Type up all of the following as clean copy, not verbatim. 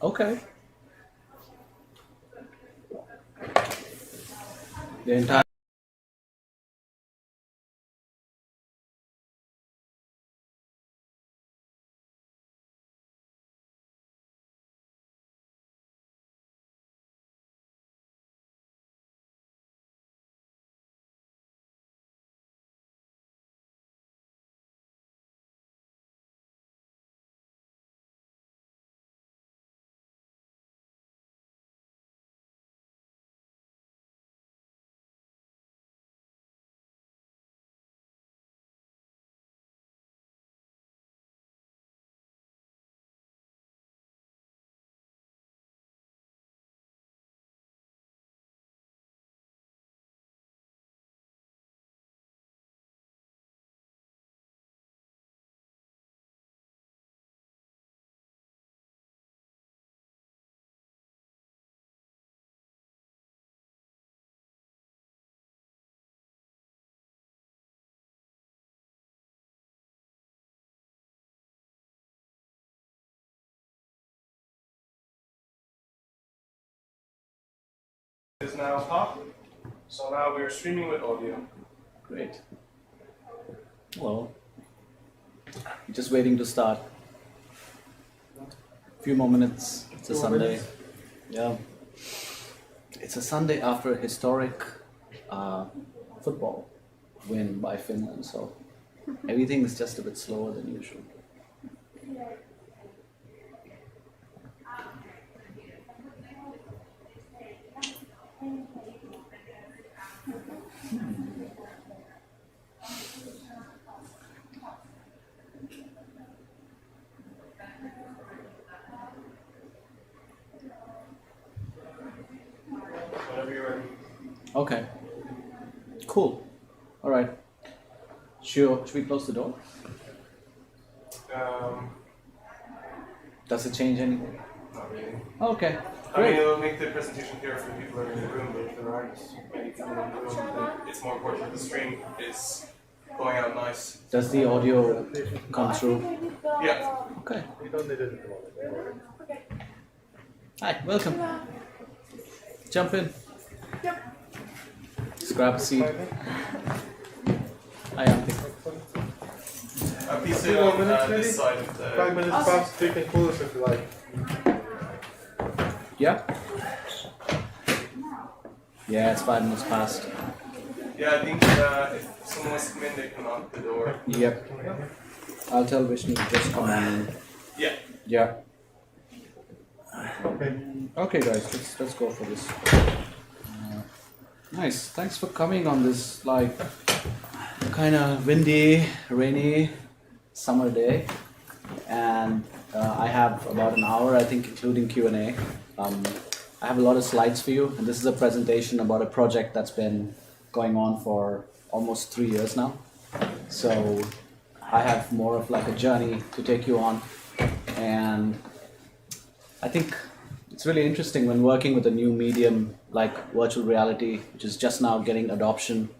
Okay. The entire. Is now up, so now we're streaming with audio. Great. Well, just waiting to start. Few more minutes. It's a Sunday. Yeah. It's a Sunday after a historic football win by Finland, so everything is just a bit slower than usual. Whenever you're ready. Okay. Cool. All right. Should we close the door? Does it change anything? Not really. Okay. I mean, Great. it'll make the presentation clearer for people that are in the room, but if there aren't many people in the room, then it's more important that the stream is going out nice. Does the audio come through? Yeah. Okay. You don't need it. Hi. Welcome. Jump in. Just grab a seat. Hi, Auntie. A piece 2 more on minutes, maybe? this side of the... 5 minutes past, you can pull us if you like. Yeah? Yeah, it's 5 minutes past. Yeah, I think if someone wants to come in, they can knock the door. Yep. I'll tell Vishnu to just come on in. Yeah. Yeah. Okay. Okay, guys, let's go for this. Nice. Thanks for coming on this kind of windy, rainy summer day, and I have about an hour, I think, including Q&A. I have a lot of slides for you, and this is a presentation about a project that's been going on for almost 3 years now. So I have more of like a journey to take you on, and I think it's really interesting when working with a new medium like virtual reality, which is just now getting adoption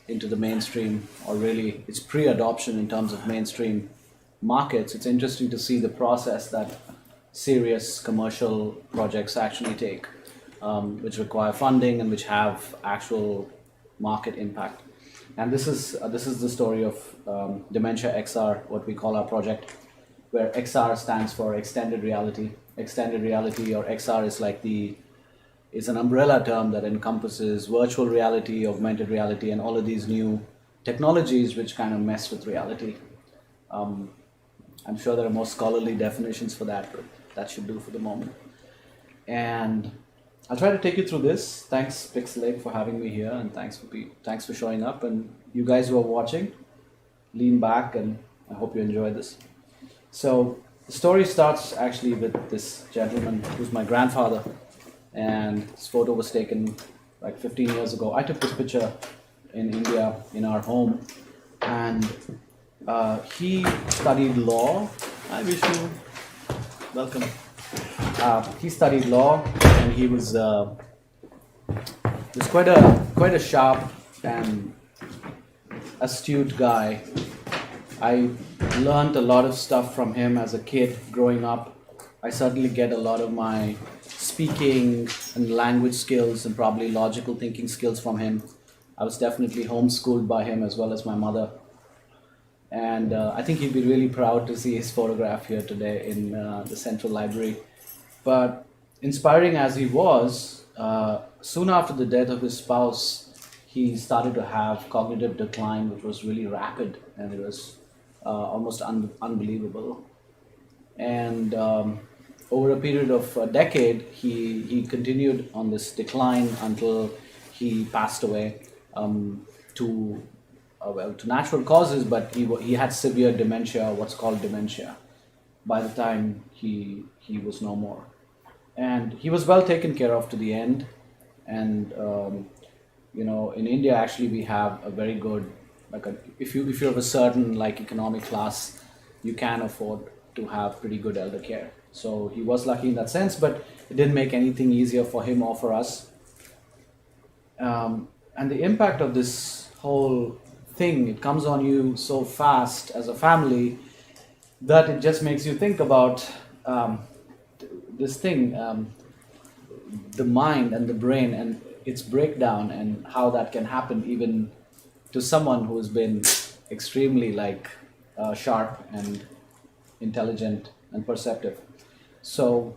into the mainstream, or really it's pre-adoption in terms of mainstream markets. It's interesting to see the process that serious commercial projects actually take, which require funding and which have actual market impact. And this is the story of Dementia XR, what we call our project, where XR stands for extended reality. Extended reality, or XR, is an umbrella term that encompasses virtual reality, augmented reality, and all of these new technologies which kind of mess with reality. I'm sure there are more scholarly definitions for that, but that should do for the moment. And I'll try to take you through this. Thanks, Pixelache, for having me here, and thanks for showing up. And you guys who are watching, lean back, and I hope you enjoy this. So the story starts actually with this gentleman who's my grandfather, and this photo was taken like 15 years ago. I took this picture in India in our home, and he studied law. Hi Vishnu, welcome. He studied law, and he was quite a sharp and astute guy. I learned a lot of stuff from him as a kid growing up. I certainly get a lot of my speaking and language skills and probably logical thinking skills from him. I was definitely homeschooled by him as well as my mother. And I think he'd be really proud to see his photograph here today in the Central Library. But inspiring as he was, soon after the death of his spouse, he started to have cognitive decline, which was really rapid and it was almost unbelievable. And over a period of a decade, he continued on this decline until he passed away to to natural causes, but he had severe dementia, what's called dementia, by the time he was no more. And he was well taken care of to the end. And in India, actually, we have a very good, if you're of a certain like economic class, you can afford to have pretty good elder care. So he was lucky in that sense, but it didn't make anything easier for him or for us. And the impact of this whole thing, it comes on you so fast as a family that it just makes you think about this thing, the mind and the brain and its breakdown, and how that can happen even to someone who's been extremely sharp and intelligent and perceptive. So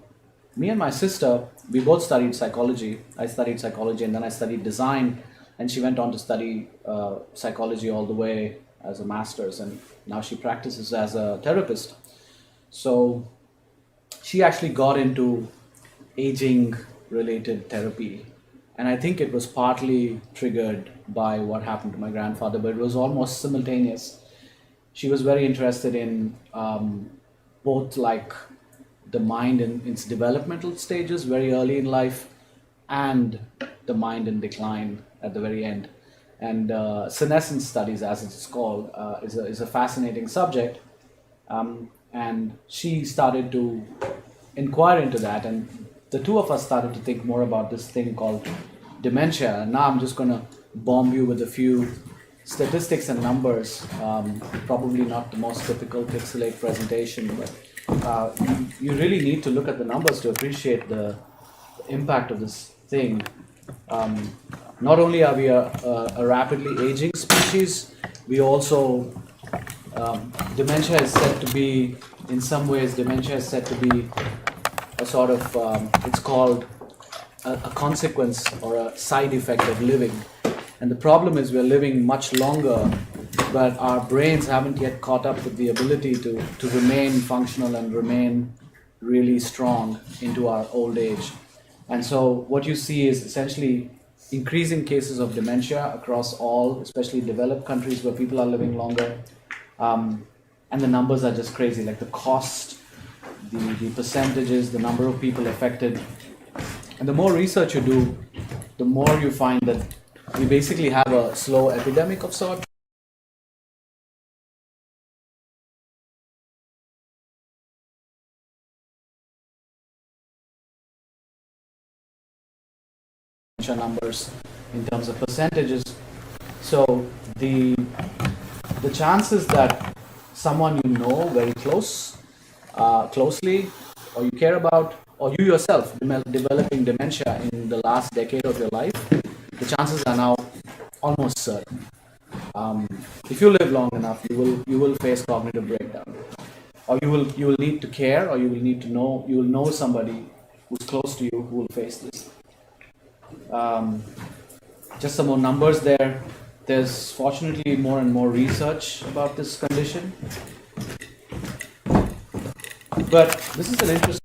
me and my sister, we both studied psychology. I studied psychology and then I studied design, and she went on to study psychology all the way as a master's, and now she practices as a therapist. So she actually got into aging related therapy, and I think it was partly triggered by what happened to my grandfather, but it was almost simultaneous. She was very interested in both the mind in its developmental stages very early in life, and the mind in decline at the very end. And senescence studies, as it's called, is a fascinating subject. And she started to inquire into that, and the two of us started to think more about this thing called dementia. And now I'm just going to bomb you with a few statistics and numbers. Probably not the most typical Pixelache presentation, but you really need to look at the numbers to appreciate the impact of this thing. Not only are we a rapidly aging species, we also, dementia is said to be, in some ways, dementia is said to be a sort of, it's called a consequence or a side effect of living. And the problem is we're living much longer, but our brains haven't yet caught up with the ability to remain functional and remain really strong into our old age. And so what you see is essentially increasing cases of dementia across all, especially developed countries where people are living longer. And the numbers are just crazy, like the cost, the percentages, the number of people affected. And the more research you do, the more you find that we basically have a slow epidemic of sorts. Numbers in terms of percentages. So the chances that someone you know very closely, or you care about, or you yourself developing dementia in the last decade of your life, the chances are now almost certain. If you live long enough, you will face cognitive breakdown, or you will need to care, or you will know somebody who's close to you who will face this. Just some more numbers there. There's fortunately more and more research about this condition, but this is an interesting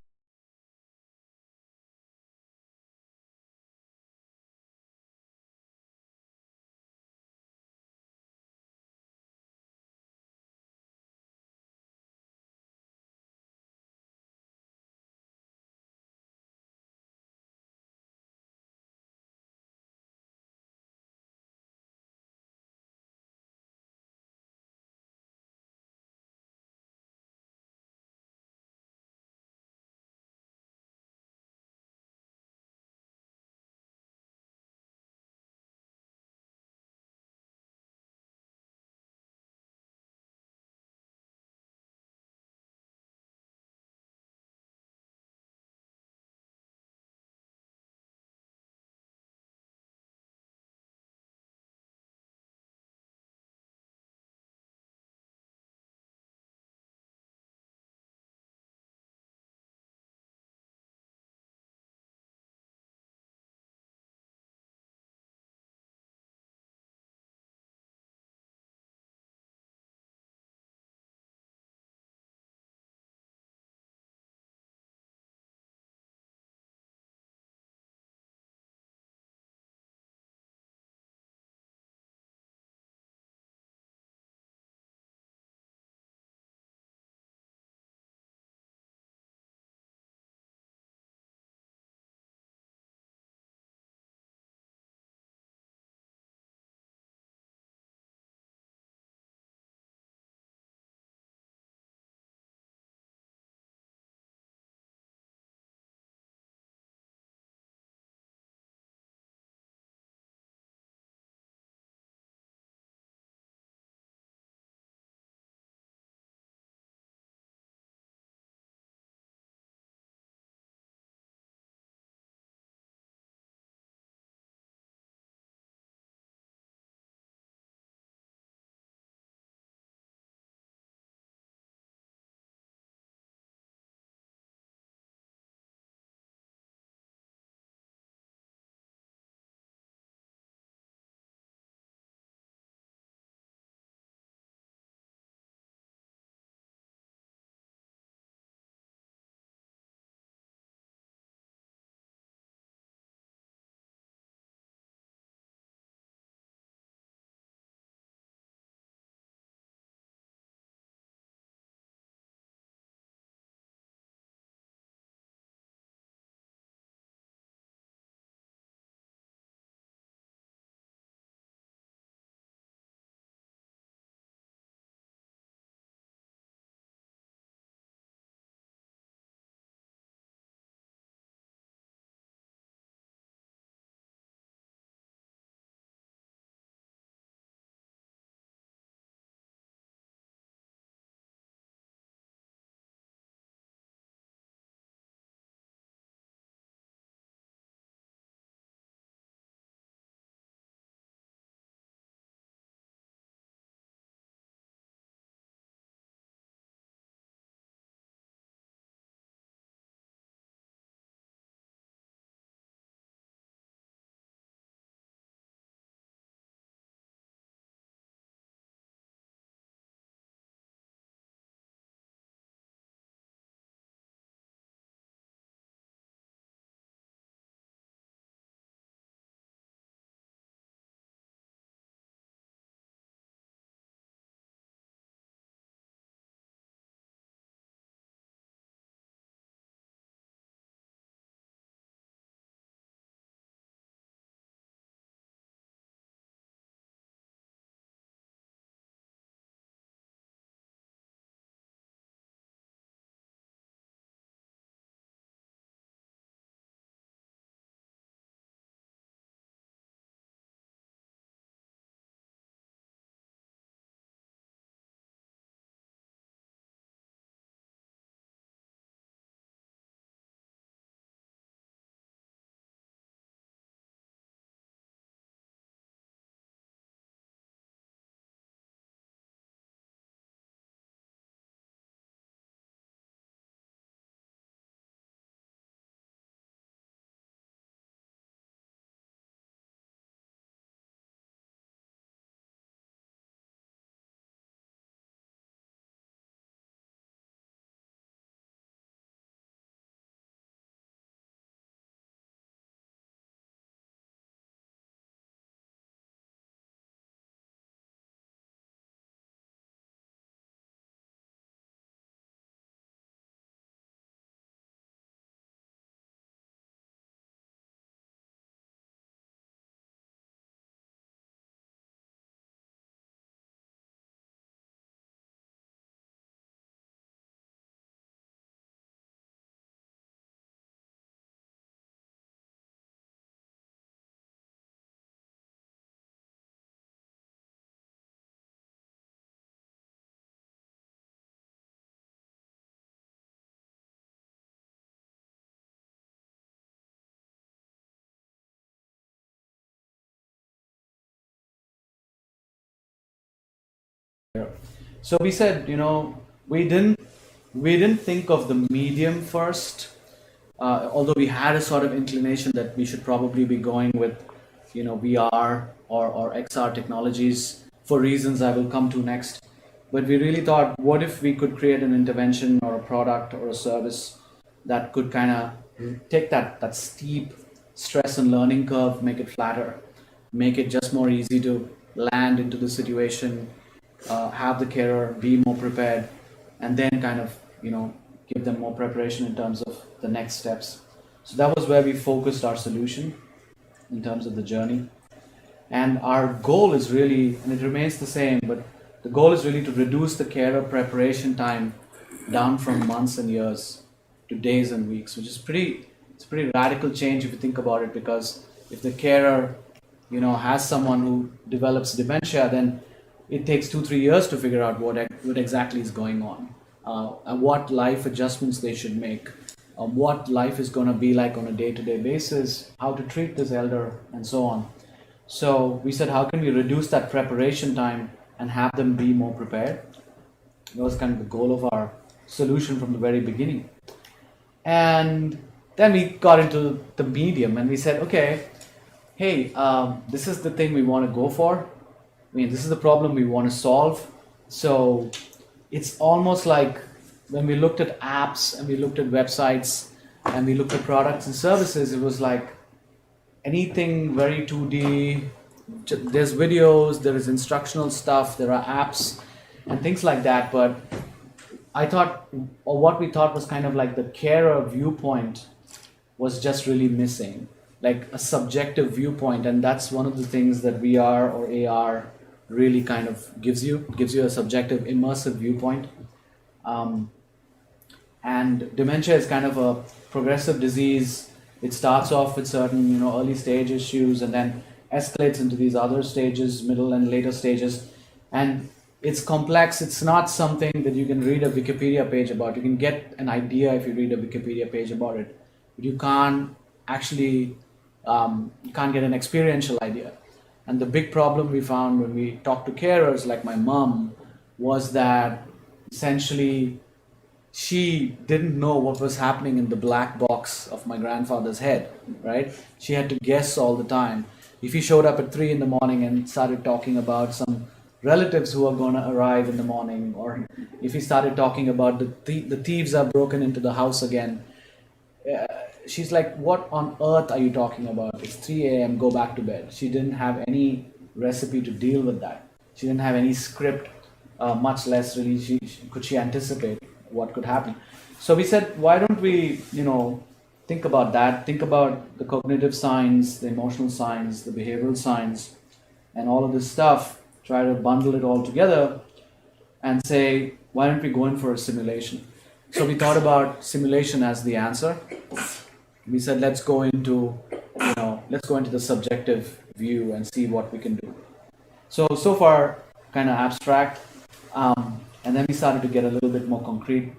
care. So we said, we didn't think of the medium first, although we had a sort of inclination that we should probably be going with, VR or XR technologies for reasons I will come to next. But we really thought, what if we could create an intervention or a product or a service that could kind of take that steep stress and learning curve, make it flatter, make it just more easy to land into the situation, have the carer be more prepared, and then kind of, give them more preparation in terms of the next steps. So that was where we focused our solution in terms of the journey. And our goal is really, and it remains the same, but the goal is really to reduce the carer preparation time down from months and years to days and weeks, which is it's a pretty radical change if you think about it, because if the carer, has someone who develops dementia, then it takes 2-3 years to figure out what exactly is going on, and what life adjustments they should make, what life is going to be like on a day-to-day basis, how to treat this elder, and so on. So we said, how can we reduce that preparation time and have them be more prepared? That was kind of the goal of our solution from the very beginning. And then we got into the medium and we said, okay, hey, this is the thing we want to go for. This is the problem we want to solve. So it's almost like when we looked at apps and we looked at websites and we looked at products and services, it was like anything very 2D. There's videos, there is instructional stuff, there are apps and things like that. But I thought, or what we thought was kind of like the carer viewpoint was just really missing, like a subjective viewpoint. And that's one of the things that VR or AR really kind of gives you a subjective, immersive viewpoint. And dementia is kind of a progressive disease. It starts off with certain, early stage issues and then escalates into these other stages, middle and later stages. And it's complex. It's not something that you can read a Wikipedia page about. You can get an idea if you read a Wikipedia page about it, but you can't actually, you can't get an experiential idea. And the big problem we found when we talked to carers like my mom was that essentially she didn't know what was happening in the black box of my grandfather's head, right? She had to guess all the time. If he showed up at 3 in the morning and started talking about some relatives who are going to arrive in the morning, or if he started talking about the thieves are broken into the house again, she's like, what on earth are you talking about? It's 3 a.m., go back to bed. She didn't have any recipe to deal with that. She didn't have any script, much less really could she anticipate what could happen. So we said, why don't we, think about that, think about the cognitive science, the emotional science, the behavioral science, and all of this stuff, try to bundle it all together and say, why don't we go in for a simulation? So we thought about simulation as the answer. We said, let's go into the subjective view and see what we can do. So far, kind of abstract. And then we started to get a little bit more concrete,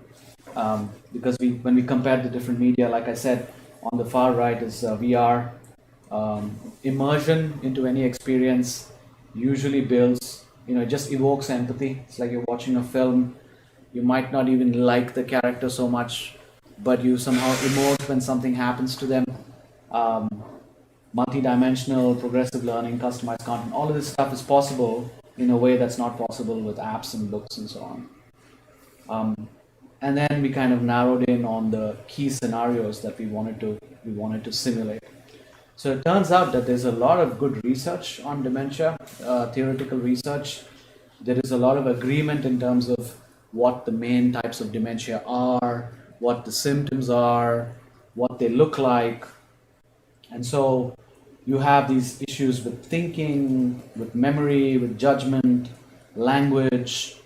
because when we compared the different media, like I said, on the far right is VR. Immersion into any experience usually builds, it just evokes empathy. It's like you're watching a film. You might not even like the character so much, but you somehow emote when something happens to them. Multi-dimensional, progressive learning, customized content, all of this stuff is possible in a way that's not possible with apps and books and so on. And then we kind of narrowed in on the key scenarios that we wanted to simulate. So it turns out that there's a lot of good research on dementia, theoretical research. There is a lot of agreement in terms of what the main types of dementia are, what the symptoms are, what they look like. And so you have these issues with thinking, with memory, with judgment, language,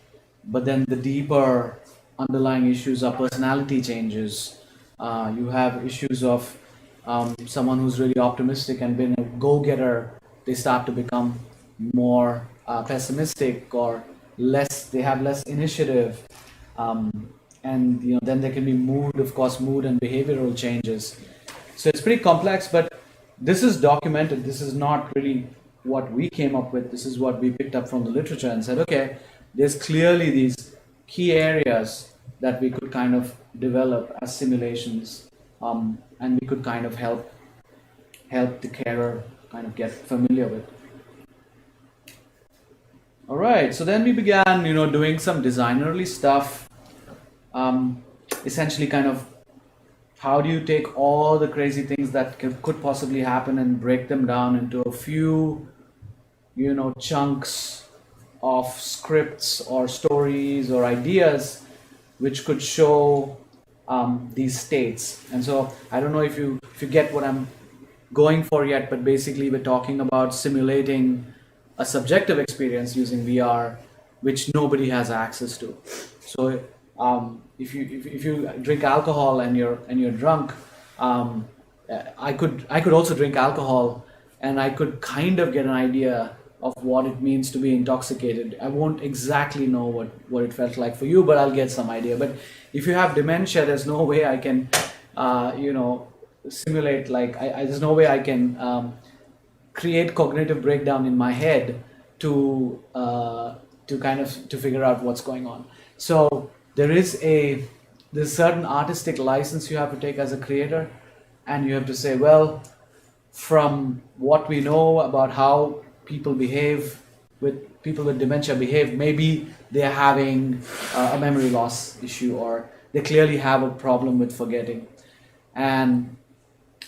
but then the deeper underlying issues are personality changes. You have issues of someone who's really optimistic and been a go-getter, they start to become more pessimistic or they have less initiative. And then there can be mood and behavioral changes. So it's pretty complex, but this is documented. This is not really what we came up with. This is what we picked up from the literature and said, okay, there's clearly these key areas that we could kind of develop as simulations, and we could kind of help the carer kind of get familiar with. All right, so then we began, doing some designerly stuff. Essentially, kind of, how do you take all the crazy things that could possibly happen and break them down into a few, chunks of scripts or stories or ideas which could show these states. And so I don't know if you get what I'm going for yet, but basically we're talking about simulating a subjective experience using VR, which nobody has access to. So if you drink alcohol and you're drunk, I could also drink alcohol, and I could kind of get an idea of what it means to be intoxicated. I won't exactly know what it felt like for you, but I'll get some idea. But if you have dementia, there's no way I can, simulate, like, there's no way I can create cognitive breakdown in my head to figure out what's going on. So there's certain artistic license you have to take as a creator, and you have to say, well, from what we know about how people with dementia behave, maybe they're having a memory loss issue, or they clearly have a problem with forgetting. And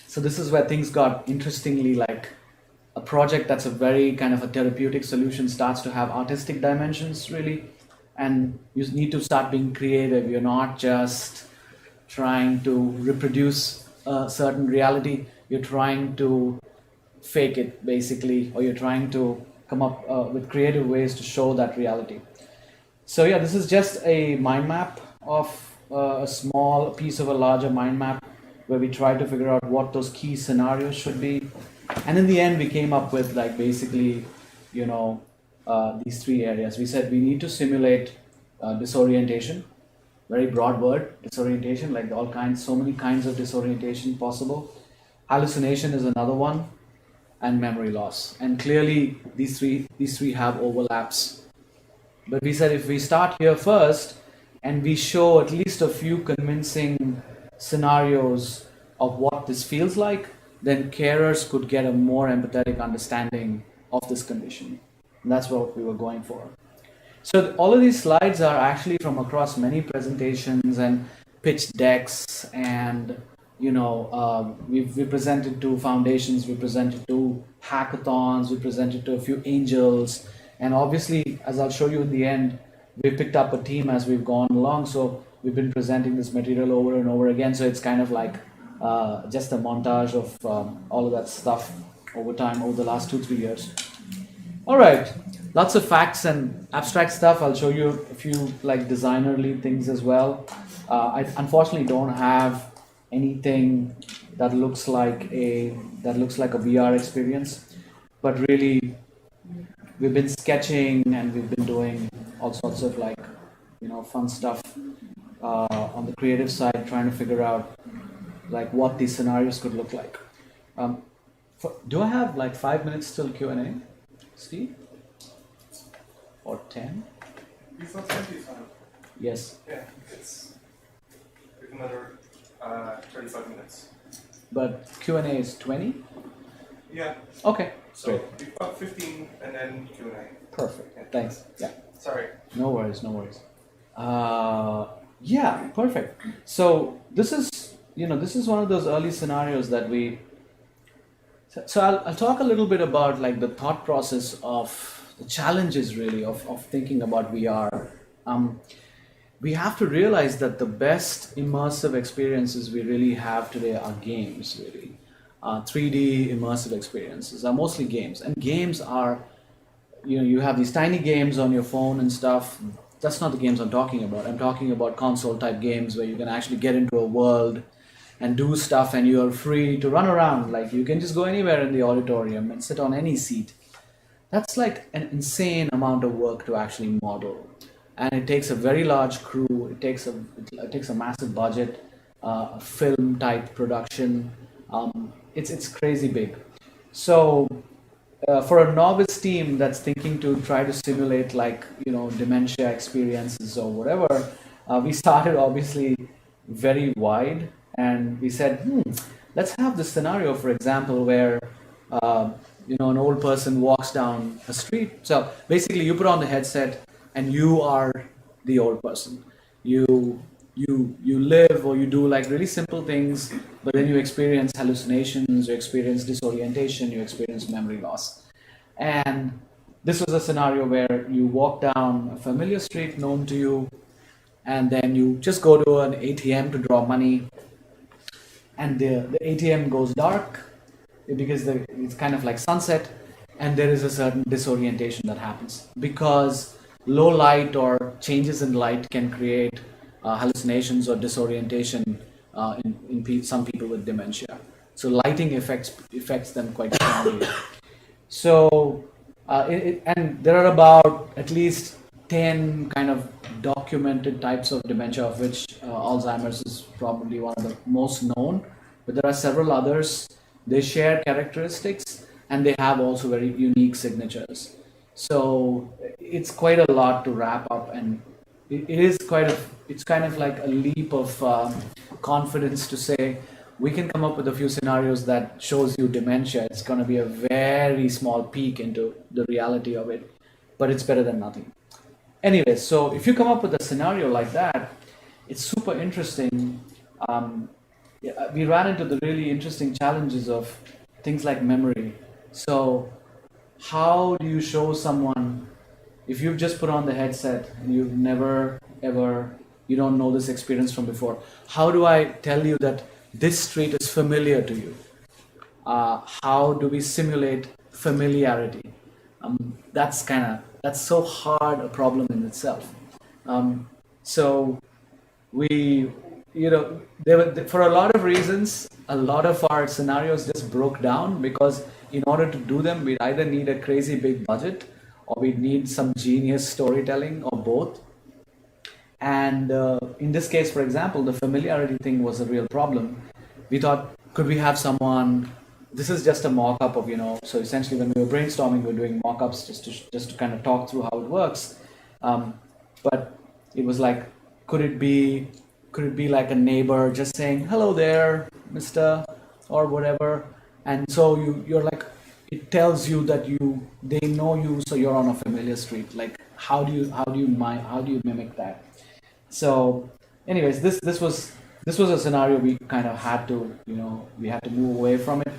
so this is where things got interestingly, like, a project that's a very kind of a therapeutic solution starts to have artistic dimensions, really. And you need to start being creative. You're not just trying to reproduce a certain reality. You're trying to fake it, basically, or you're trying to come up with creative ways to show that reality. So yeah, this is just a mind map of a small piece of a larger mind map where we try to figure out what those key scenarios should be. And in the end, we came up with, like, basically, these three areas. We said we need to simulate disorientation, very broad word, disorientation, like so many kinds of disorientation possible. Hallucination is another one, and memory loss. And clearly these three have overlaps. But we said if we start here first and we show at least a few convincing scenarios of what this feels like, then carers could get a more empathetic understanding of this condition. And that's what we were going for. So all of these slides are actually from across many presentations and pitch decks, and we presented to foundations, we presented to hackathons, we presented to a few angels, and obviously, as I'll show you in the end, we picked up a team as we've gone along. So we've been presenting this material over and over again. So it's kind of like just a montage of all of that stuff over time, over the last 2-3 years. All right, lots of facts and abstract stuff. I'll show you a few, like, designerly things as well. I unfortunately don't have anything that looks like a VR experience, but really we've been sketching and we've been doing all sorts of, like, fun stuff on the creative side, trying to figure out, like, what these scenarios could look like. Do I have like 5 minutes till Q&A, Steve? Or 10? It's not 20 time. Yes. Yeah, it's another 35 minutes. But Q&A is 20? Yeah. Okay. So Great. we've got 15 and then Q&A. Perfect. Yeah. Thanks. Yeah. Sorry. No worries. Yeah, perfect. So this is one of those early scenarios that we. So I'll talk a little bit about, like, the thought process of the challenges, really, of thinking about VR. We have to realize that the best immersive experiences we really have today are games, really. 3D immersive experiences are mostly games, and games are, you have these tiny games on your phone and stuff. That's not the games I'm talking about. I'm talking about console type games where you can actually get into a world and do stuff, and you're free to run around. Like, you can just go anywhere in the auditorium and sit on any seat. That's like an insane amount of work to actually model, and it takes a very large crew. It takes a massive budget, film type production. It's crazy big. So for a novice team that's thinking to try to simulate like dementia experiences or whatever, we started obviously very wide, and we said, let's have this scenario, for example, where an old person walks down a street. So basically, you put on the headset, and you are the old person. You live or you do like really simple things, but then you experience hallucinations, you experience disorientation, you experience memory loss. And this was a scenario where you walk down a familiar street known to you, and then you just go to an ATM to draw money, and the ATM goes dark because it's kind of like sunset, and there is a certain disorientation that happens because low light or changes in light can create hallucinations or disorientation in some people with dementia. So lighting affects them quite strongly. So and there are about at least 10 kind of documented types of dementia, of which Alzheimer's is probably one of the most known, but there are several others. They share characteristics, and they have also very unique signatures. So it's quite a lot to wrap up, and it's kind of like a leap of confidence to say we can come up with a few scenarios that shows you dementia. It's going to be a very small peek into the reality of it, but it's better than nothing. Anyway, so if you come up with a scenario like that, it's super interesting. We ran into the really interesting challenges of things like memory. So how do you show someone, if you've just put on the headset and you've never ever, you don't know this experience from before, how do I tell you that this street is familiar to you? How do we simulate familiarity? That's so hard a problem in itself. So we, for a lot of reasons, a lot of our scenarios just broke down because in order to do them, we'd either need a crazy big budget or we'd need some genius storytelling or both. And in this case, for example, the familiarity thing was a real problem. We thought, could we have someone, this is just a mock-up of, so essentially when we were brainstorming, we were doing mock-ups just to kind of talk through how it works. But it was like, could it be like a neighbor just saying, hello there, Mr. or whatever. And so you're like, it tells you that they know you, so you're on a familiar street. Like, how do you mimic that? So anyways, this was a scenario we kind of had to, we had to move away from it.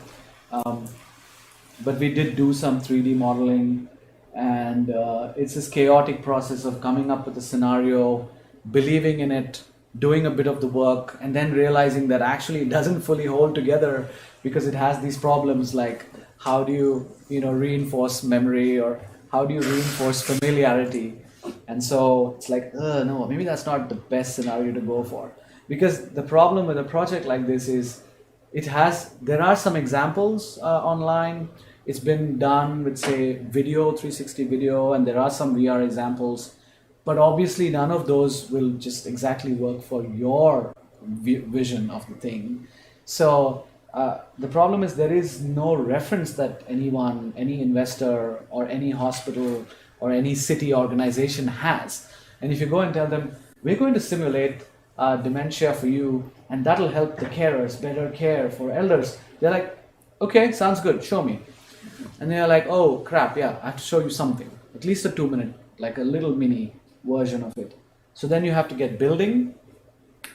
But we did do some 3D modeling, and it's this chaotic process of coming up with a scenario, believing in it, doing a bit of the work, and then realizing that actually it doesn't fully hold together because it has these problems like how do you reinforce memory, or how do you reinforce familiarity? And so it's like, no, maybe that's not the best scenario to go for. Because the problem with a project like this is there are some examples online. It's been done with, say, 360 video, and there are some VR examples. But obviously none of those will just exactly work for your vision of the thing. So the problem is there is no reference that anyone, any investor or any hospital or any city organization has. And if you go and tell them, we're going to simulate dementia for you, and that'll help the carers better care for elders, they're like, okay, sounds good, show me. And they're like, oh crap, yeah, I have to show you something, at least a 2-minute, like a little mini version of it. So then you have to get building,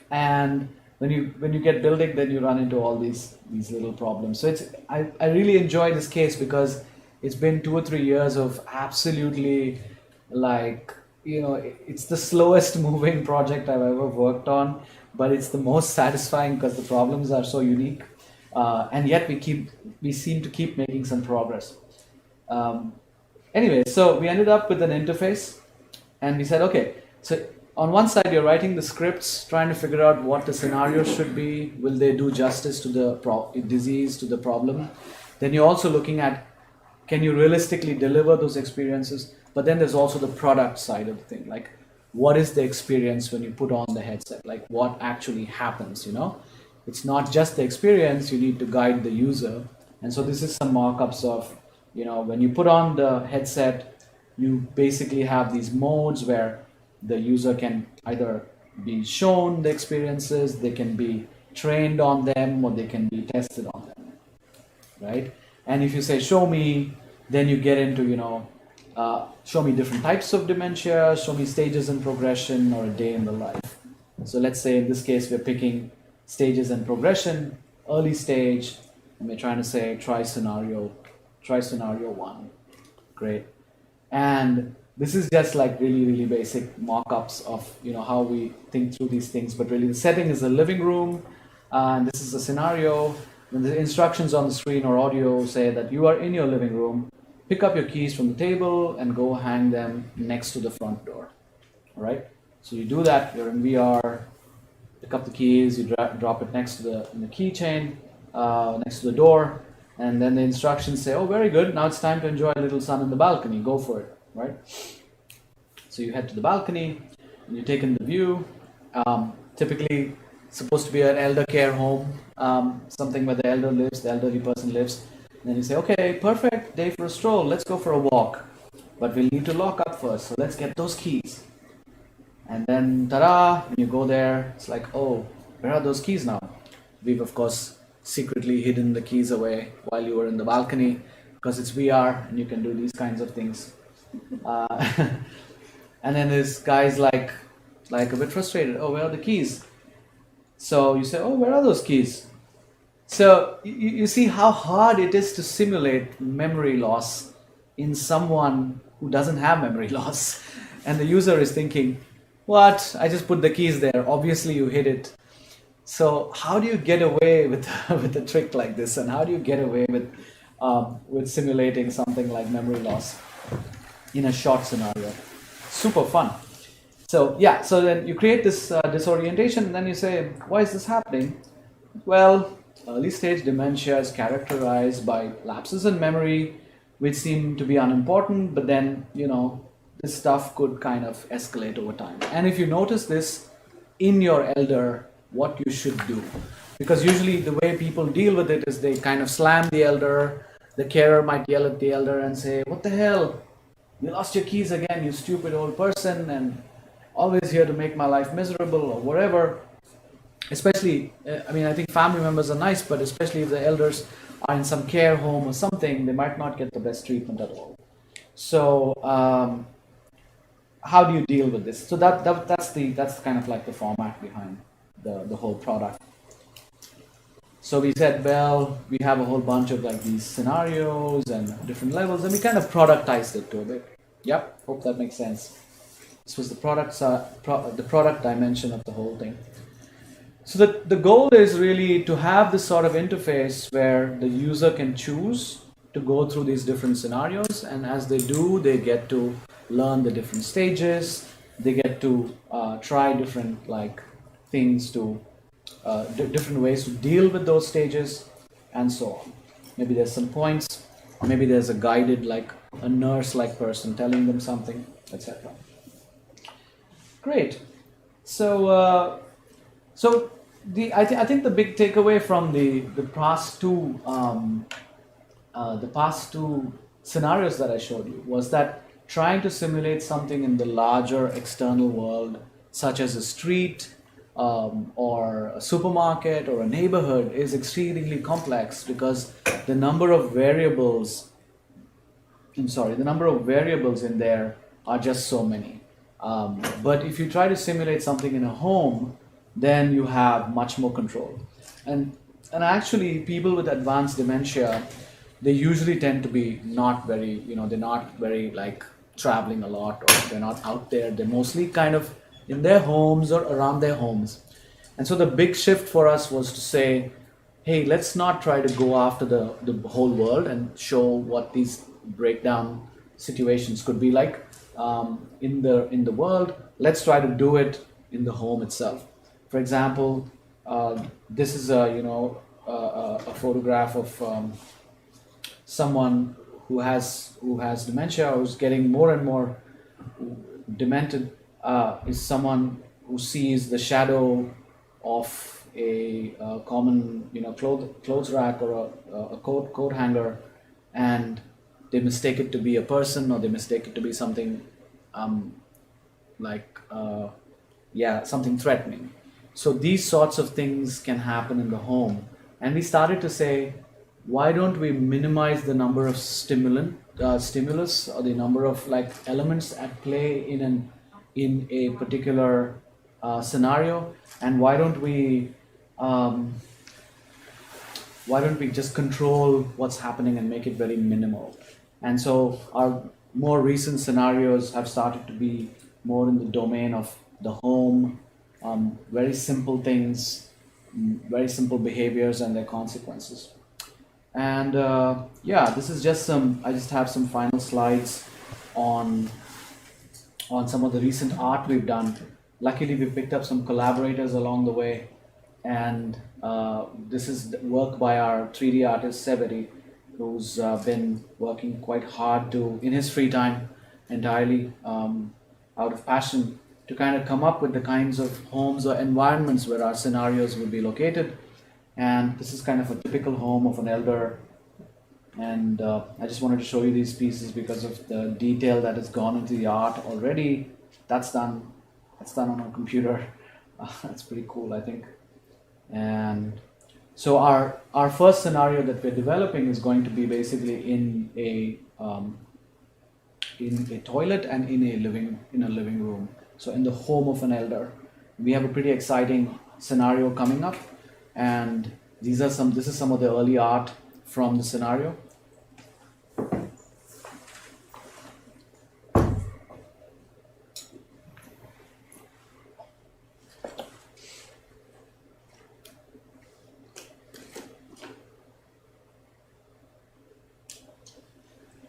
and when you get building, then you run into all these little problems. So I really enjoy this case because it's been 2 or 3 years of absolutely, like, it's the slowest moving project I've ever worked on, but it's the most satisfying because the problems are so unique, and yet we seem to keep making some progress. Anyway, so we ended up with an interface, and we said, okay, so on one side you're writing the scripts, trying to figure out what the scenarios should be, will they do justice to the disease, to the problem. Then you're also looking at, can you realistically deliver those experiences? But then there's also the product side of the thing, like what is the experience when you put on the headset, like what actually happens, It's not just the experience, you need to guide the user. And so this is some mock-ups of when you put on the headset, you basically have these modes where the user can either be shown the experiences, they can be trained on them, or they can be tested on them, right? And if you say show me, then you get into show me different types of dementia, show me stages in progression, or a day in the life. So let's say in this case we're picking stages in progression, early stage, and we're trying to say try scenario 1. Great. And this is just like really, really basic mock-ups of how we think through these things. But really, the setting is a living room, and this is a scenario. When the instructions on the screen or audio say that you are in your living room, pick up your keys from the table and go hang them next to the front door. All right. So you do that. You're in VR. Pick up the keys. You drop it next to the keychain, next to the door. And then the instructions say, oh, very good. Now it's time to enjoy a little sun in the balcony. Go for it, right? So you head to the balcony, and you take in the view. Typically, it's supposed to be an elder care home, something where the elderly person lives. And then you say, okay, perfect day for a stroll. Let's go for a walk. But we'll need to lock up first, so let's get those keys. And then, ta-da, when you go there, it's like, oh, where are those keys now? We've, of course, secretly hidden the keys away while you were in the balcony because it's VR and you can do these kinds of things. And then this guy's like a bit frustrated. Oh, where are the keys? So you say, oh, where are those keys? So you see how hard it is to simulate memory loss in someone who doesn't have memory loss. And the user is thinking, what? I just put the keys there. Obviously you hid it. So how do you get away with a trick like this? And how do you get away with simulating something like memory loss in a short scenario? Super fun. So yeah, so then you create this disorientation, and then you say, why is this happening? Well, early stage dementia is characterized by lapses in memory, which seem to be unimportant, but then, this stuff could kind of escalate over time. And if you notice this in your elder, what you should do. Because usually the way people deal with it is they kind of slam the elder, the carer might yell at the elder and say, what the hell? You lost your keys again, you stupid old person, and always here to make my life miserable or whatever. Especially, I think family members are nice, but especially if the elders are in some care home or something, they might not get the best treatment at all. So how do you deal with this? So that's kind of like the format behind the whole product. So we said, well, we have a whole bunch of like these scenarios and different levels, and we kind of productized it to a bit. Yep, hope that makes sense. This was the product dimension of the whole thing. So the goal is really to have this sort of interface where the user can choose to go through these different scenarios, and as they do, they get to learn the different stages. They get to try different things to different ways to deal with those stages, and so on. Maybe there's some points, maybe there's a guided, like a nurse-like person telling them something, etc. Great. So I think the big takeaway from the past two scenarios that I showed you was that trying to simulate something in the larger external world, such as a street or a supermarket or a neighborhood, is exceedingly complex because the number of variables in there are just so many. But if you try to simulate something in a home, then you have much more control. And actually, people with advanced dementia, they usually tend to be not very, they're not very traveling a lot, or they're not out there. They're mostly kind of in their homes or around their homes. And so the big shift for us was to say, hey, let's not try to go after the whole world and show what these breakdown situations could be like in the world. Let's try to do it in the home itself. For example, this is a photograph of someone who has dementia, who's getting more and more demented. Is someone who sees the shadow of a common clothes rack or a coat hanger, and they mistake it to be a person, or they mistake it to be something like something threatening. So these sorts of things can happen in the home, and we started to say, why don't we minimize the number of stimulus, or the number of like elements at play in a particular scenario, and why don't we just control what's happening and make it very minimal? And so our more recent scenarios have started to be more in the domain of the home, very simple things, very simple behaviors and their consequences. And this is just I just have some final slides on some of the recent art we've done. Luckily, we picked up some collaborators along the way, and this is work by our 3D artist Severi, who's been working quite hard in his free time, entirely out of passion, to kind of come up with the kinds of homes or environments where our scenarios would be located. And this is kind of a typical home of an elder. And I just wanted to show you these pieces because of the detail that has gone into the art already. That's done on a computer. That's pretty cool, I think. And so our first scenario that we're developing is going to be basically in a toilet and in a living room. So in the home of an elder. We have a pretty exciting scenario coming up, and this is some of the early art from the scenario.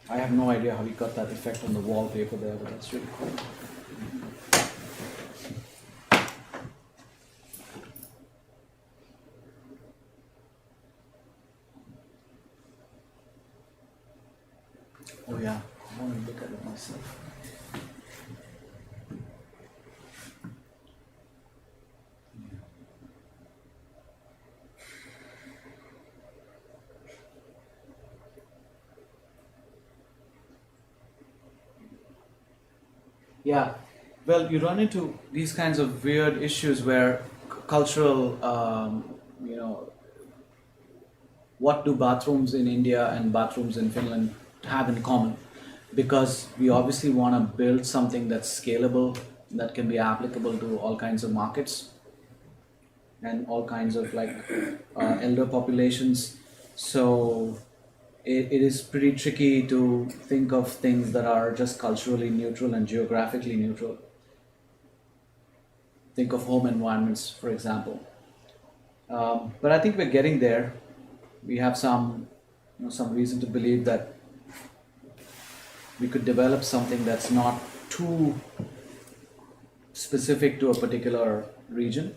I have no idea how he got that effect on the wallpaper there, but that's really cool. Oh yeah, I want to look at it myself. Yeah, well, you run into these kinds of weird issues where cultural, what do bathrooms in India and bathrooms in Finland have in common? Because we obviously want to build something that's scalable, that can be applicable to all kinds of markets and all kinds of elder populations. So it is pretty tricky to think of things that are just culturally neutral and geographically neutral. Think of home environments, for example. But I think we're getting there. We have some reason to believe that we could develop something that's not too specific to a particular region.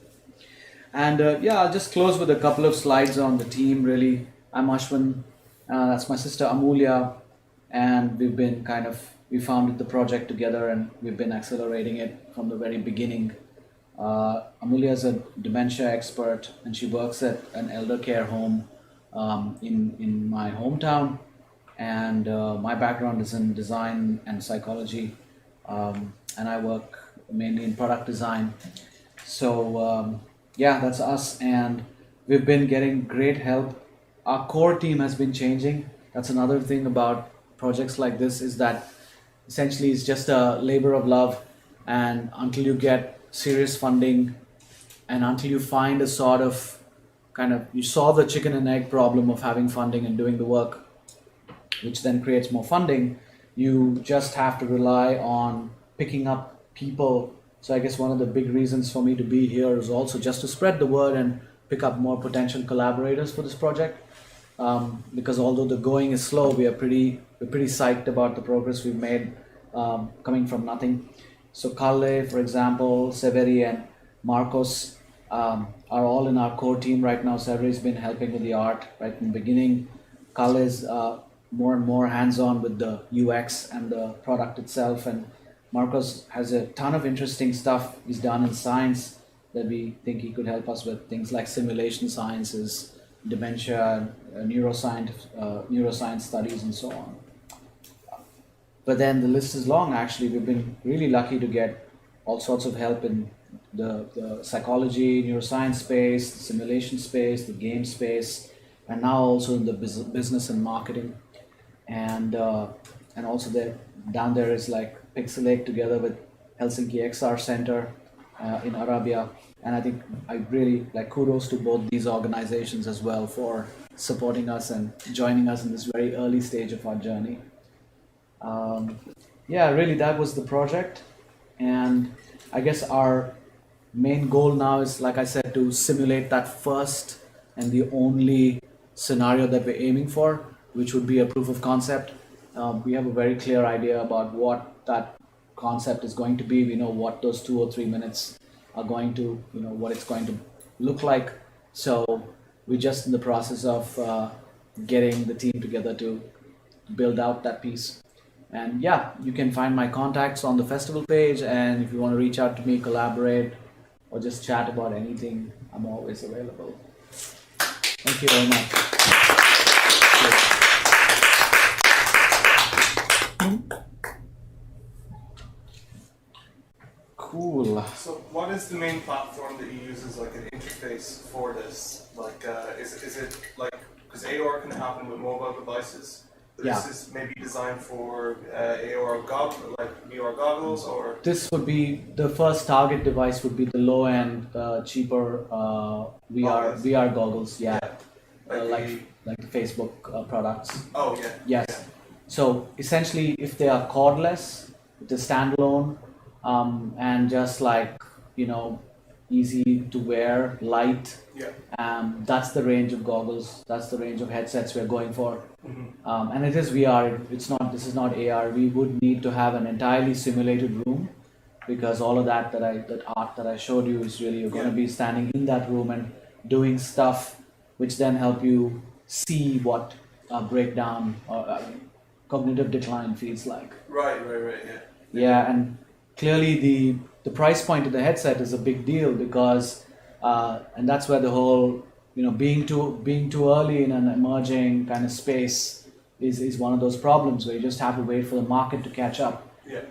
And I'll just close with a couple of slides on the team, really. I'm Ashwin. That's my sister Amulya, and we founded the project together, and we've been accelerating it from the very beginning. Amulya is a dementia expert, and she works at an elder care home in my hometown, and my background is in design and psychology, and I work mainly in product design. So that's us, and we've been getting great help. Our core team has been changing. That's another thing about projects like this, is that essentially it's just a labor of love, and until you get serious funding and until you find a sort of you solve the chicken and egg problem of having funding and doing the work, which then creates more funding, you just have to rely on picking up people. So I guess one of the big reasons for me to be here is also just to spread the word and pick up more potential collaborators for this project. Because although the going is slow, we're pretty psyched about the progress we've made, coming from nothing. So Kalle, for example, Severi and Marcos are all in our core team right now. Severi's been helping with the art right from the beginning. Kalle is more and more hands-on with the UX and the product itself, and Marcos has a ton of interesting stuff he's done in science that we think he could help us with, things like simulation sciences, dementia, neuroscience studies, and so on. But then the list is long. Actually, we've been really lucky to get all sorts of help in the psychology, neuroscience space, the simulation space, the game space, and now also in the business and marketing. And also there down there is like Pixelache together with Helsinki XR Center in Arabia. And I think I really like kudos to both these organizations as well for supporting us and joining us in this very early stage of our journey. Yeah, really, that was the project. And I guess our main goal now is, like I said, to simulate that first and the only scenario that we're aiming for, which would be a proof of concept. We have a very clear idea about what that concept is going to be. We know what those 2 or 3 minutes are going to, what it's going to look like. So we're just in the process of getting the team together to build out that piece. And yeah, you can find my contacts on the festival page, and if you want to reach out to me, collaborate, or just chat about anything, I'm always available. Thank you very much. Cool. So, what is the main platform that you use as like an interface for this? Like, is it like, because AR can happen with mobile devices, but Yeah. this is maybe designed for AR like VR goggles, or This would be the first target device. Would be the low end, cheaper VR yes. VR goggles. Yeah, like like the Facebook products. oh yeah, Yes. So essentially, if they are cordless, they're standalone, and just like easy to wear, light. yeah. That's the range of goggles. That's the range of headsets we're going for. Mm-hmm. And it is VR. It's not. This is not AR. We would need to have an entirely simulated room, because all of that art that I showed you is really you're going to be standing in that room and doing stuff, which then help you see what breakdown or cognitive decline feels like. Right, yeah. Yeah, and clearly the price point of the headset is a big deal, because and that's where the whole being too early in an emerging kind of space is one of those problems where you just have to wait for the market to catch up. Yeah.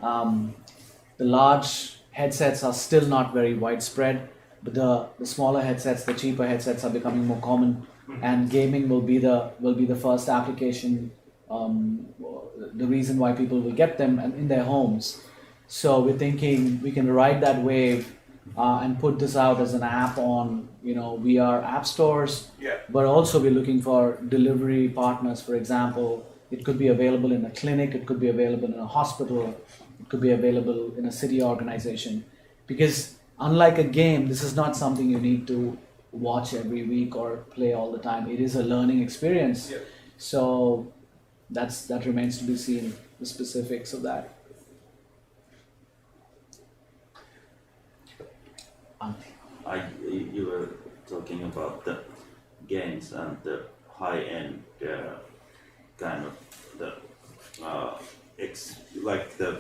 The large headsets are still not very widespread, but the smaller headsets, the cheaper headsets are becoming more common, and gaming will be the first application. The reason why people will get them in their homes. So we're thinking we can ride that wave and put this out as an app on VR app stores. Yeah. But also we're looking for delivery partners. For example, it could be available in a clinic, it could be available in a hospital, it could be available in a city organization. Because unlike a game, this is not something you need to watch every week or play all the time. It is a learning experience. Yeah. So that remains to be seen, the specifics of that. You were talking about the games and the high-end kind of the the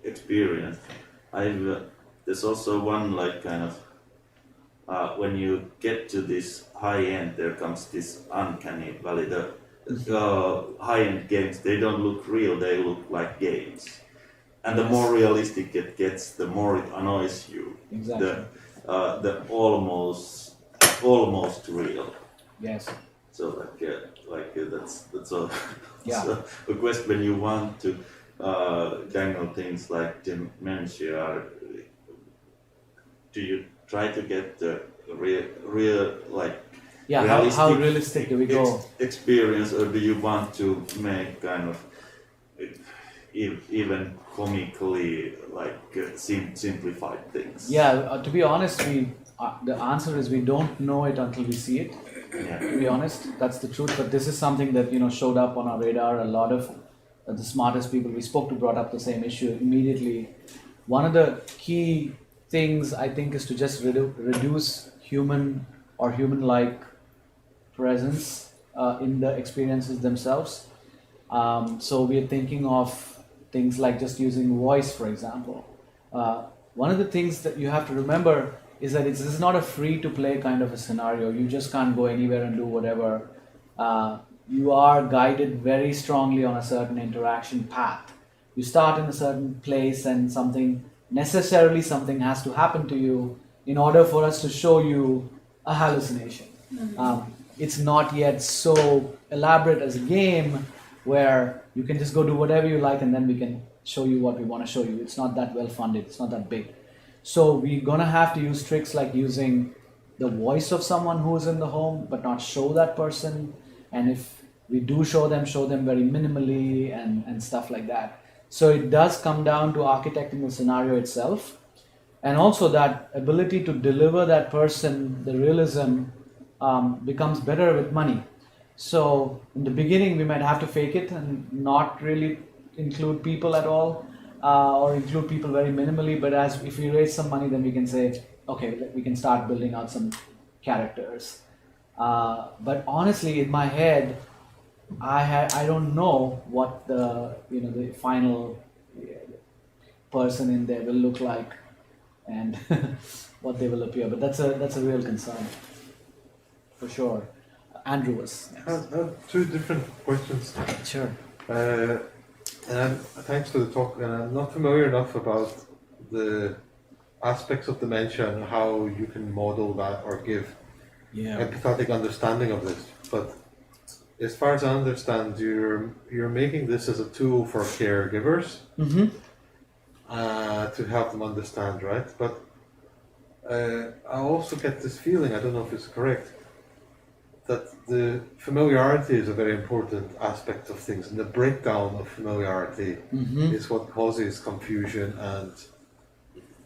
experience. There's also one like kind of when you get to this high end, there comes this uncanny valley. The high-end games, they don't look real; they look like games. And the more realistic it gets, the more it annoys you. Exactly. The almost real. Yes. So that's a Yeah. so a question when you want to dangle things like dementia. Do you try to get the real like Yeah. How realistic do we go? Experience, or do you want to make kind of even comically simplified things? Yeah. To be honest, the answer is we don't know it until we see it. Yeah. To be honest, that's the truth. But this is something that showed up on our radar. A lot of the smartest people we spoke to brought up the same issue immediately. One of the key things I think is to just reduce human or human-like presence in the experiences themselves. So we're thinking of things like just using voice, for example. One of the things that you have to remember is that this is not a free-to-play kind of a scenario. You just can't go anywhere and do whatever. You are guided very strongly on a certain interaction path. you start in a certain place and something has to happen to you in order for us to show you a hallucination. It's not yet so elaborate as a game where you can just go do whatever you like and then we can show you what we want to show you. It's not that well funded, it's not that big. So we're gonna have to use tricks like using the voice of someone who's in the home but not show that person, and if we do show them very minimally and stuff like that. So it does come down to architecting the scenario itself, and also that ability to deliver that person the realism becomes better with money. So in the beginning we might have to fake it and not really include people at all, or include people very minimally, but as if we raise some money then we can say, okay, we can start building out some characters. But honestly, in my head, I don't know what the final person in there will look like and what they will appear. But that's a real concern, for sure. Andrew was next. I have two different questions. Sure. And thanks for the talk. And I'm not familiar enough about the aspects of dementia and how you can model that or give empathetic understanding of this. But as far as I understand, you're making this as a tool for caregivers to help them understand, right? But I also get this feeling, I don't know if it's correct, that the familiarity is a very important aspect of things, and the breakdown of familiarity is what causes confusion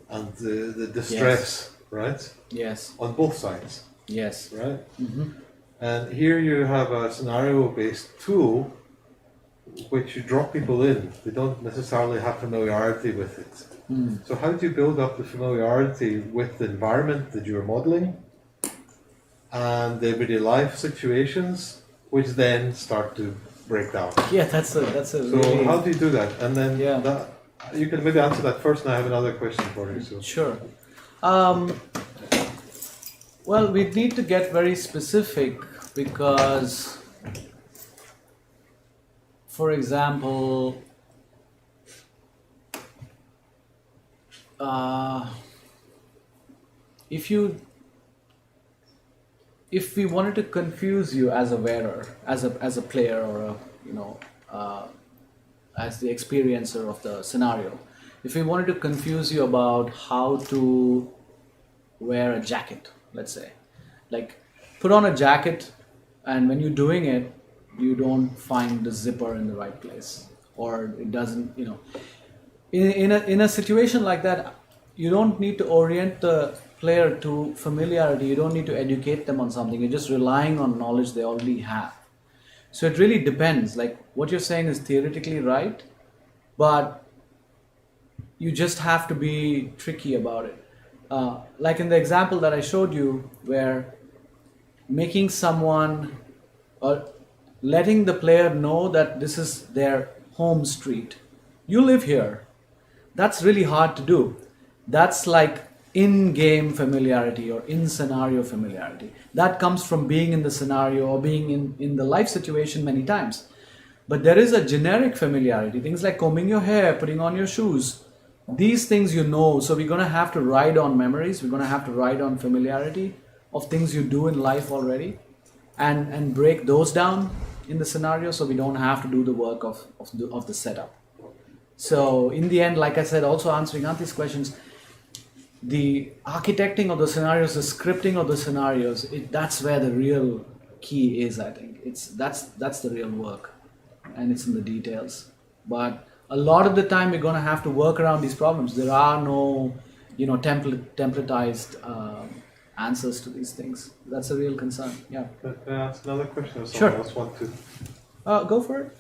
and the distress, right? Yes. On both sides. Yes. Right? And here you have a scenario-based tool which you drop people in. They don't necessarily have familiarity with it. So how do you build up the familiarity with the environment that you're modeling and the everyday life situations, which then start to break down? Yeah, that's a So really... how do you do that? And then you can maybe answer that first, and I have another question for you. So. Sure. Well, we need to get very specific because, for example, if we wanted to confuse you as a wearer, as a player, or as the experiencer of the scenario, if we wanted to confuse you about how to wear a jacket, let's say, like put on a jacket, and when you're doing it, you don't find the zipper in the right place, or it doesn't, in a situation like that, you don't need to orient the player to familiarity. You don't need to educate them on something. You're just relying on knowledge they already have. So it really depends. Like what you're saying is theoretically right, but you just have to be tricky about it. Like in the example that I showed you, where making someone or letting the player know that this is their home street. You live here. That's really hard to do. That's like in-game familiarity or in-scenario familiarity. That comes from being in the scenario or being in the life situation many times. But there is a generic familiarity, things like combing your hair, putting on your shoes. These things you know, so we're going to have to ride on memories, we're going to have to ride on familiarity of things you do in life already and break those down in the scenario so we don't have to do the work of the setup. So in the end, like I said, also answering Anti's questions, the architecting of the scenarios, the scripting of the scenarios, that's where the real key is, I think. That's the real work, and it's in the details. But a lot of the time we're going to have to work around these problems. There are no, templatized answers to these things. That's a real concern. Yeah. That's another question. Sure. Else want to. Go for it.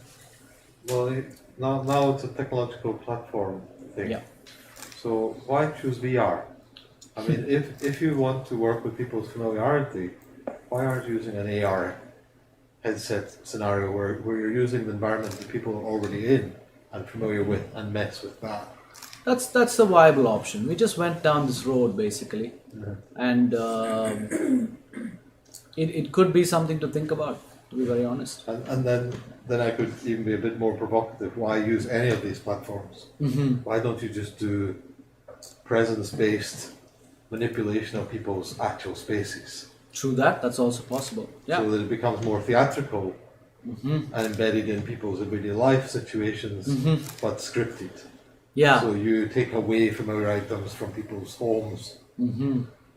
Well, now it's a technological platform thing. Yeah. So why choose VR? I mean, if you want to work with people's familiarity, why aren't you using an AR headset scenario where you're using the environment that people are already in and familiar with and mess with that? That's a viable option. We just went down this road basically, and it could be something to think about. to be very honest. And then I could even be a bit more provocative. Why use any of these platforms? Why don't you just do presence-based manipulation of people's actual spaces? True that, that's also possible. Yeah. So that it becomes more theatrical and embedded in people's everyday life situations, but scripted. Yeah. So you take away familiar items from people's homes,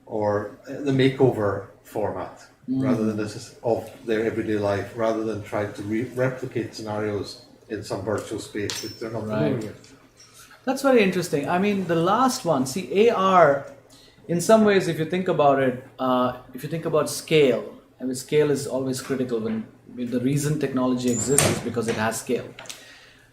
or the makeover format, rather than this is of their everyday life, rather than try to replicate scenarios in some virtual space which they're not familiar with. That's very interesting. I mean, the last one, see, AR, in some ways, if you think about it, if you think about scale, I mean, scale is always critical. When the reason technology exists is because it has scale.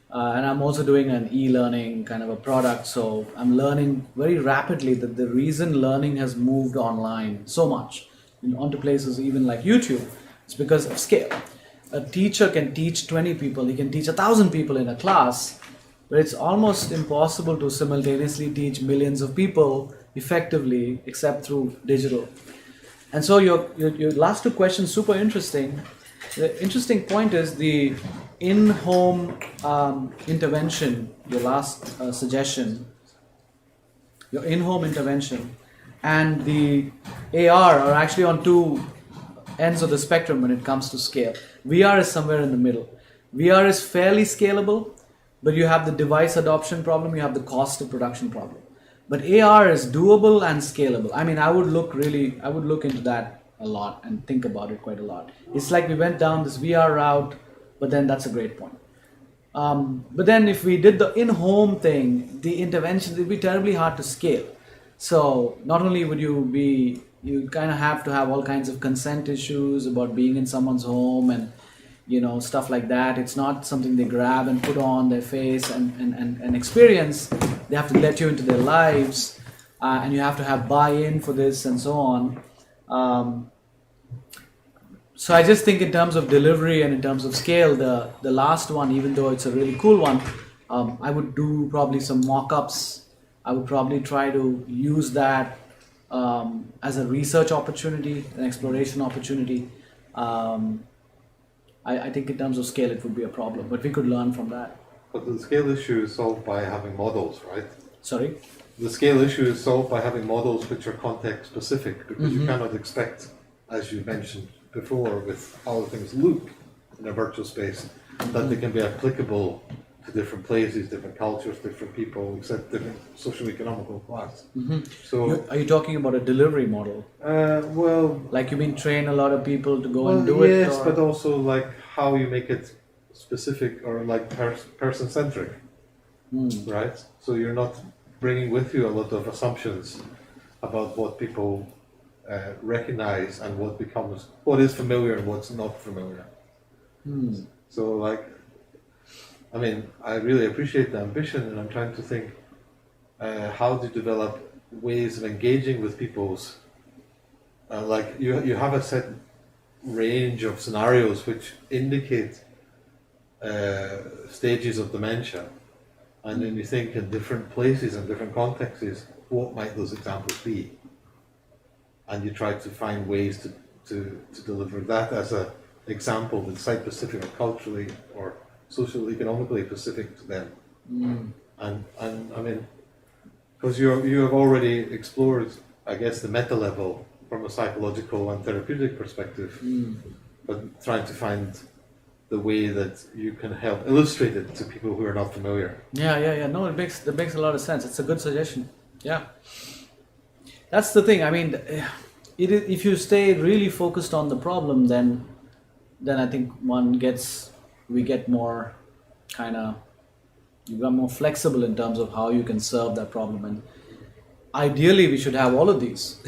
And I'm also doing an e-learning kind of a product, so I'm learning very rapidly that the reason learning has moved online so much, onto places even like YouTube, it's because of scale. A teacher can teach 20 people, he can teach 1,000 people in a class, but it's almost impossible to simultaneously teach millions of people effectively except through digital. And so your last two questions, super interesting. The interesting point is the in-home intervention, your last suggestion, your in-home intervention and the AR are actually on two ends of the spectrum when it comes to scale. VR is somewhere in the middle. VR is fairly scalable, but you have the device adoption problem, you have the cost of production problem. But AR is doable and scalable. I mean, I would look into that a lot and think about it quite a lot. It's like we went down this VR route, but then that's a great point. But then if we did the in-home thing, the interventions would be terribly hard to scale. So not only would you kind of have to have all kinds of consent issues about being in someone's home and stuff like that. It's not something they grab and put on their face and experience. They have to let you into their lives, and you have to have buy-in for this and so on. So I just think in terms of delivery and in terms of scale, the last one, even though it's a really cool one, I would do probably some mock-ups. I would probably try to use that as a research opportunity, an exploration opportunity. I think in terms of scale it would be a problem, but we could learn from that. But the scale issue is solved by having models, right? Sorry? The scale issue is solved by having models which are context specific, because you cannot expect, as you mentioned before, with how things look in a virtual space, that they can be applicable to different places, different cultures, different people, except different socio-economical class. So, Are you talking about a delivery model? well, Like you mean train a lot of people to go well, and do it? yes, Or? but also like how you make it specific or like person-centric, right? So you're not bringing with you a lot of assumptions about what people recognize and what is familiar and what's not familiar. So like, I mean, I really appreciate the ambition, and I'm trying to think how to develop ways of engaging with people's, like you have a set range of scenarios which indicate stages of dementia, and then you think in different places and different contexts, what might those examples be? And you try to find ways to deliver that as an example that's site-specific or culturally or socio-economically specific to them. And I mean, because you have already explored, I guess, the meta level from a psychological and therapeutic perspective, but trying to find the way that you can help illustrate it to people who are not familiar. Yeah. No, it makes a lot of sense. It's a good suggestion. Yeah. That's the thing. I mean, if you stay really focused on the problem, then I think we get more you become more flexible in terms of how you can serve that problem. And ideally, we should have all of these.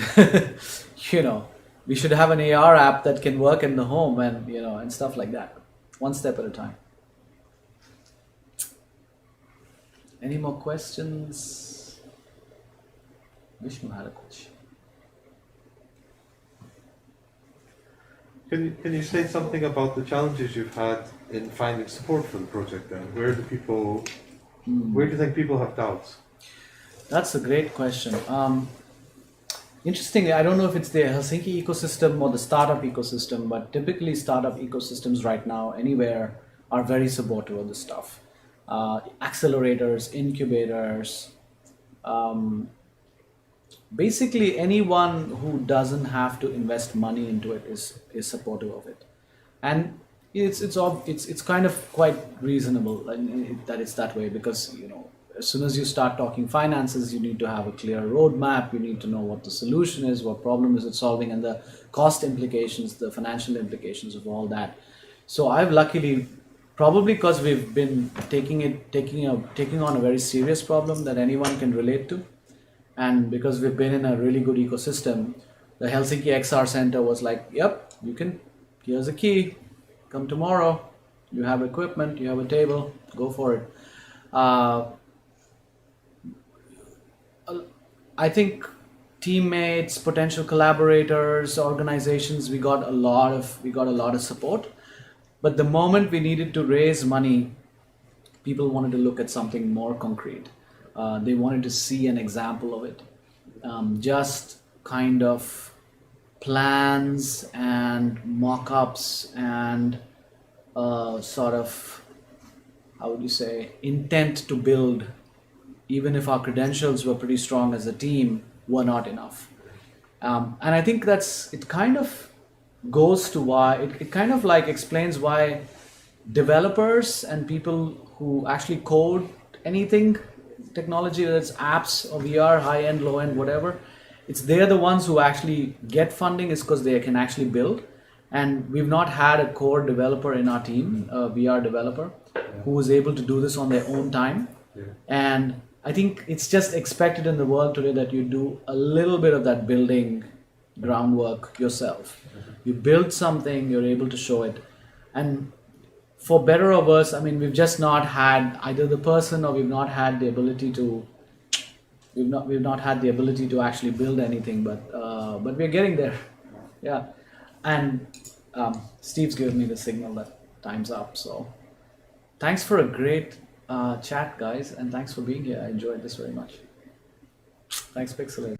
We should have an AR app that can work in the home and stuff like that. One step at a time. Any more questions? Vishnu had a question. Can you say something about the challenges you've had in finding support for the project then? Where do you think people have doubts? That's a great question. Interestingly, I don't know if it's the Helsinki ecosystem or the startup ecosystem, but typically startup ecosystems right now, anywhere, are very supportive of this stuff. Accelerators, incubators, basically anyone who doesn't have to invest money into it is supportive of it, and it's kind of quite reasonable that it's that way, because as soon as you start talking finances, you need to have a clear roadmap. You need to know what the solution is, what problem is it solving, and the cost implications, the financial implications of all that. So I've luckily, probably because we've been taking on a very serious problem that anyone can relate to, and because we've been in a really good ecosystem, the Helsinki XR Center was like, yep, here's a key, come tomorrow, you have equipment, you have a table, go for it. I think teammates, potential collaborators, organizations, we got a lot of support. But the moment we needed to raise money, people wanted to look at something more concrete. They wanted to see an example of it. Just kind of plans and mock-ups and sort of, how would you say, intent to build, even if our credentials were pretty strong as a team, were not enough. And I think it kind of goes to why, it kind of like explains why developers and people who actually code anything, technology, whether it's apps or VR, high-end, low-end, whatever, they're the ones who actually get funding, is because they can actually build. And we've not had a core developer in our team, a VR developer, who was able to do this on their own time. Yeah. And I think it's just expected in the world today that you do a little bit of that building groundwork yourself. You build something, you're able to show it. And for better or worse, I mean, we've just not had either the person, or we've not had the ability to actually build anything, but we're getting there. Yeah. And Steve's given me the signal that time's up. So thanks for a great chat, guys, and thanks for being here. I enjoyed this very much. Thanks, Pixelache.